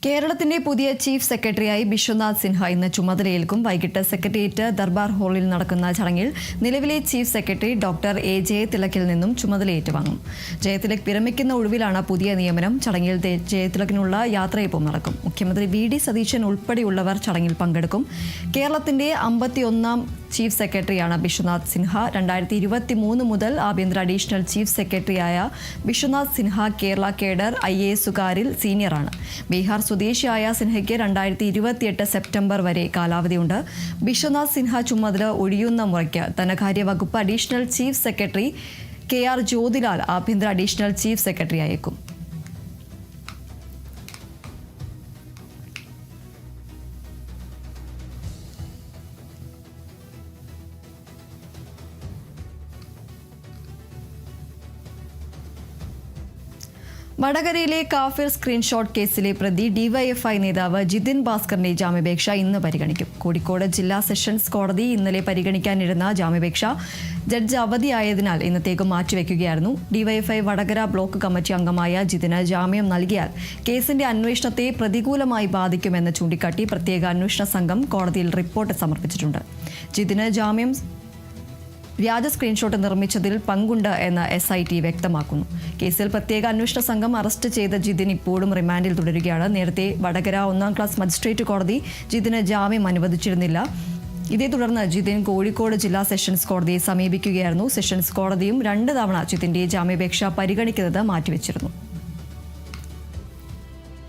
കേരളത്തിന്റെ പുതിയ ചീഫ് സെക്രട്ടറിയായി ബിശ്വനാഥ് സിൻഹ ഇന്ന് ചുമതലയേൽക്കും. വൈകിട്ട് സെക്രട്ടേറിയറ്റ് ദർബാർ ഹാളിൽ നടക്കുന്ന ചടങ്ങിൽ നിലവിലെ ചീഫ് സെക്രട്ടറി ഡോക്ടർ എ ജയതിലകിൽ നിന്നും ചുമതല ഏറ്റുവാങ്ങും. ജയതിലക് വിരമിക്കുന്ന ഒഴിവിലാണ് പുതിയ നിയമനം. ചടങ്ങിൽ ജയതിലകിനുള്ള യാത്രയപ്പും നടക്കും. മുഖ്യമന്ത്രി വി.ഡി. സതീശൻ ഉൾപ്പെടെയുള്ളവർ ചടങ്ങിൽ പങ്കെടുക്കും. കേരളത്തിന്റെ 51ാം ചീഫ് സെക്രട്ടറിയാണ് ബിശ്വനാഥ് സിൻഹ. 2023 മുതൽ ആഭ്യന്തര അഡീഷണൽ ചീഫ് സെക്രട്ടറിയായ ബിശ്വനാഥ് സിൻഹ കേരള കേഡർ IASകാരിൽ സീനിയറാണ്. ബീഹാർ സ്വദേശിയായ സിൻഹയ്ക്ക് 2028 സെപ്റ്റംബർ വരെ കാലാവധിയുണ്ട്. ബിശ്വനാഥ് സിൻഹ ചുമതല ഒഴിയുന്ന മുറയ്ക്ക് ധനകാര്യ വകുപ്പ് additional chief secretary KR Jyothilal ആഭ്യന്തര അഡീഷണൽ ചീഫ് സെക്രട്ടറിയായേക്കും. വടകരയിലെ കാഫിർ സ്ക്രീൻഷോട്ട് കേസിലെ പ്രതി DYFI നേതാവ് ജിതിൻ ഭാസ്കറിന്റെ ജാമ്യാപേക്ഷ ഇന്ന് പരിഗണിക്കും. കോഴിക്കോട് ജില്ലാ സെഷൻസ് കോടതി ഇന്നലെ പരിഗണിക്കാനിരുന്ന ജാമ്യാപേക്ഷ ജഡ്ജ് അവധിയായതിനാൽ ഇന്നത്തേക്ക് മാറ്റിവെക്കുകയായിരുന്നു. DYFI വടകര ബ്ലോക്ക് കമ്മിറ്റി അംഗമായ ജിതിന് ജാമ്യം നൽകിയാൽ കേസിന്റെ അന്വേഷണത്തെ പ്രതികൂലമായി ബാധിക്കുമെന്ന് ചൂണ്ടിക്കാട്ടി പ്രത്യേക അന്വേഷണ സംഘം കോടതിയിൽ റിപ്പോർട്ട് സമർപ്പിച്ചിട്ടുണ്ട്. ജിതിന് വ്യാജ സ്ക്രീൻഷോട്ട് നിർമ്മിച്ചതിൽ പങ്കുണ്ട് എന്ന് SIT വ്യക്തമാക്കുന്നു. കേസിൽ പ്രത്യേക അന്വേഷണ സംഘം അറസ്റ്റ് ചെയ്ത ജിതിൻ ഇപ്പോഴും റിമാൻഡിൽ തുടരുകയാണ്. നേരത്തെ വടകര 1ാം ക്ലാസ് മജിസ്ട്രേറ്റ് കോടതി ജിതിന് ജാമ്യം അനുവദിച്ചിരുന്നില്ല. ഇതേ തുടർന്ന് ജിതിൻ കോഴിക്കോട് ജില്ലാ സെഷൻസ് കോടതിയെ സമീപിക്കുകയായിരുന്നു. സെഷൻസ് കോടതിയും 2 തവണ ജിതിന്റെ ജാമ്യാപേക്ഷ പരിഗണിക്കുന്നത് മാറ്റിവെച്ചിരുന്നു.